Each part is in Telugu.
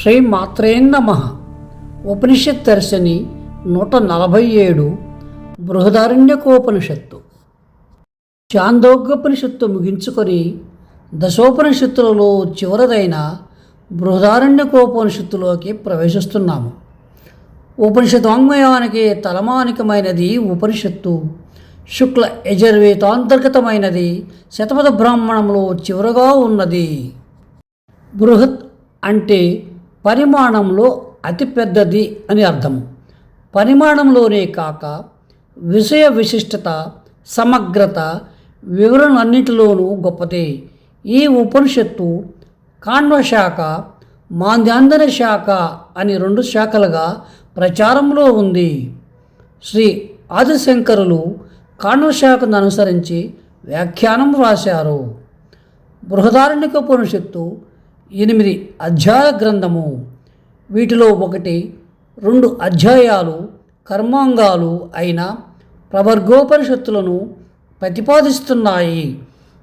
శ్రీ మాత్రే నమః. ఉపనిషత్ దర్శని 147 బృహదారణ్యకోపనిషత్తు. చాందోగ్యోపనిషత్తు ముగించుకొని దశోపనిషత్తులలో చివరిదైన బృహదారణ్యకోపనిషత్తులోకి ప్రవేశిస్తున్నాము. ఉపనిషద్వాంగ్మయానికి తలమానికమైనది ఉపనిషత్తు. శుక్ల యజుర్వేదాంతర్గతమైనది. శతపథ బ్రాహ్మణంలో చివరగా ఉన్నది. బృహత్ అంటే పరిమాణంలో అతిపెద్దది అని అర్థం. పరిమాణంలోనే కాక విషయ విశిష్టత, సమగ్రత, వివరణలన్నింటిలోనూ గొప్పదే. ఈ ఉపనిషత్తు కాణ్వ శాఖ, మాంద్యాంధన శాఖ అని 2 శాఖలుగా ప్రచారంలో ఉంది. శ్రీ ఆదిశంకరులు కాణ్వ శాఖను అనుసరించి వ్యాఖ్యానం వ్రాశారు. బృహదారణ్యకోపనిషత్తు 8 అధ్యాయ గ్రంథము. వీటిలో 1, 2 అధ్యాయాలు కర్మాంగాలు అయిన ప్రవర్గోపనిషత్తులను ప్రతిపాదిస్తున్నాయి.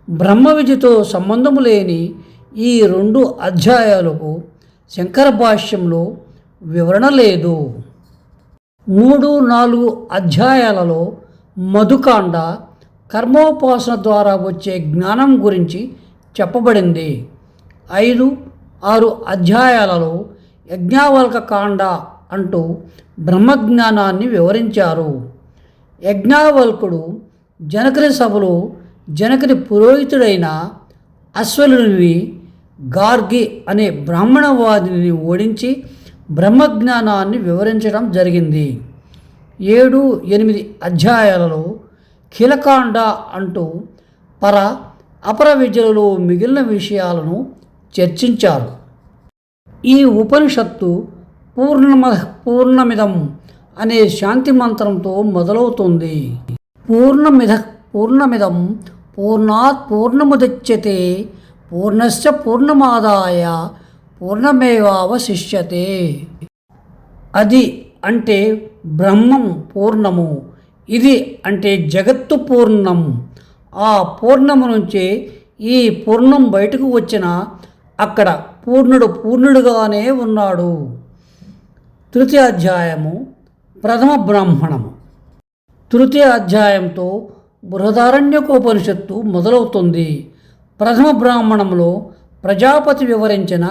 బ్రహ్మ విద్యతో సంబంధము లేని ఈ 2 అధ్యాయాలకు శంకర భాష్యంలో వివరణ లేదు. 3, 4 అధ్యాయాలలో మధుకాండ, కర్మోపాసన ద్వారా వచ్చే జ్ఞానం గురించి చెప్పబడింది. 5, 6 అధ్యాయాలలో యజ్ఞావల్క కాండ అంటూ బ్రహ్మజ్ఞానాన్ని వివరించారు. యజ్ఞావల్కుడు జనకుని సభలో జనకుని పురోహితుడైన అశ్వలుని గార్గి అనే బ్రాహ్మణవాదిని ఓడించి బ్రహ్మజ్ఞానాన్ని వివరించడం జరిగింది. 7, 8 అధ్యాయాలలో కీలకాండ అంటూ అపర విద్యలలో మిగిలిన విషయాలను చర్చించారు. ఈ ఉపనిషత్తు పూర్ణమిదం అనే శాంతి మంత్రంతో మొదలవుతుంది. పూర్ణమిదం పూర్ణాత్ పూర్ణముదచ్యతే పూర్ణస్య పూర్ణమాదాయ పూర్ణమేవావశిష్యతే. అది అంటే బ్రహ్మం పూర్ణము, ఇది అంటే జగత్తు పూర్ణం. ఆ పూర్ణము నుంచే ఈ పూర్ణం బయటకు వచ్చిన అక్కడ పూర్ణుడుగానే ఉన్నాడు. 3వ అధ్యాయము ప్రథమ బ్రాహ్మణము. 3వ అధ్యాయంతో బృహదారణ్యకోపనిషత్తు మొదలవుతుంది. ప్రథమ బ్రాహ్మణంలో ప్రజాపతి వివరించిన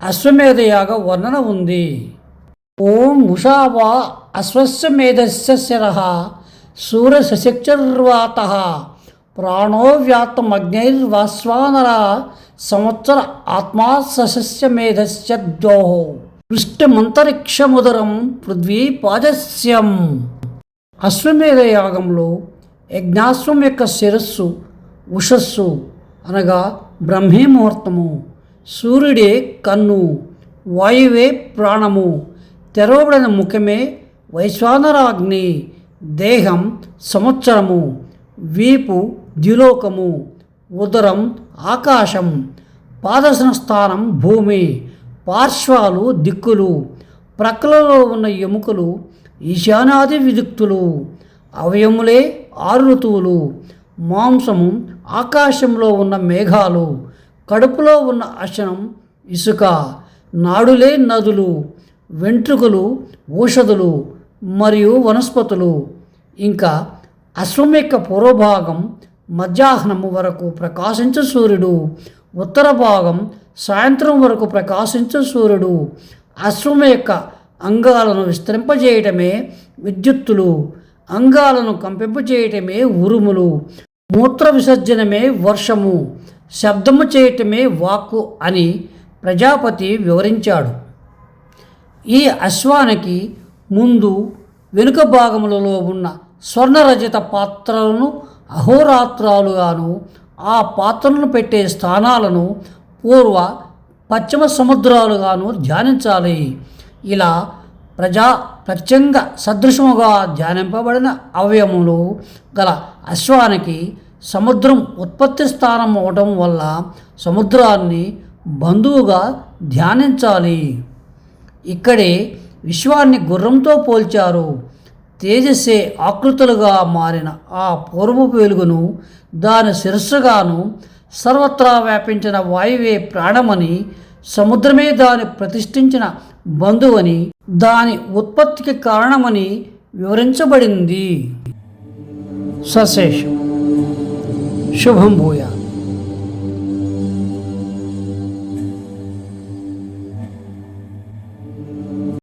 అశ్వమేధయాగ వర్ణన ఉంది. ఓం ఉషావా అశ్వస్యమేధస్య శరః సూర్యశశక్తిర్వాతః ప్రాణో వ్యాత్తమగ్నైర్వాస్వానర సంవత్సర ఆత్మా సస్యమేధస్య ద్యోః పృష్ఠమంతరిక్షముదరం పృథ్వీ పాదస్యం. అశ్వమేధ యాగంలో యజ్ఞాశ్వం యొక్క శిరస్సు ఉషస్సు అనగా బ్రహ్మే ముహూర్తము, సూర్యుడే కన్ను, వాయువే ప్రాణము, తెరవబడిన ముఖమే వైశ్వానరాగ్ని, దేహం సంవత్సరము, వీపు ద్యులోకము, ఉదరం ఆకాశం, పాదసన స్థానం భూమి, పార్శ్వాలు దిక్కులు, ప్రక్కలలో ఉన్న ఎముకలు ఈశానాది విదిక్తులు, అవయములే 6 ఋతువులు, మాంసము ఆకాశంలో ఉన్న మేఘాలు, కడుపులో ఉన్న అశనం ఇసుక, నాడులే నదులు, వెంట్రుకలు ఔషధులు మరియు వనస్పతులు. ఇంకా అశ్వం యొక్క పూర్వభాగం మధ్యాహ్నము వరకు ప్రకాశించు సూర్యుడు, ఉత్తర భాగం సాయంత్రం వరకు ప్రకాశించు సూర్యుడు. అశ్వం యొక్క అంగాలను విస్తరింపజేయటమే విద్యుత్తులు, అంగాలను కంపింపజేయటమే ఉరుములు, మూత్ర విసర్జనమే వర్షము, శబ్దము చేయటమే వాక్కు అని ప్రజాపతి వివరించాడు. ఈ అశ్వానికి ముందు వెనుక భాగములలో ఉన్న స్వర్ణరజత పాత్రలను అహోరాత్రాలుగాను, ఆ పాత్రలను పెట్టే స్థానాలను పూర్వ పశ్చిమ సముద్రాలుగాను ధ్యానించాలి. ఇలా ప్రత్యంగ సదృశముగా ధ్యానింపబడిన అవయములు గల అశ్వానికి సముద్రం ఉత్పత్తి స్థానం అవటం వల్ల సముద్రాన్ని బంధువుగా ధ్యానించాలి. ఇక్కడే విశ్వాన్ని గుర్రంతో పోల్చారు. తేజస్సే ఆకృతులుగా మారిన ఆ పూర్వపు వెలుగును దాని శిరస్సుగాను, సర్వత్రా వ్యాపించిన వాయువే ప్రాణమని సముద్రమే దాని ప్రతిష్ఠించిన బంధువని, దాని ఉత్పత్తికి కారణమని వివరించబడింది. సశేషం. శుభం భూయాత్.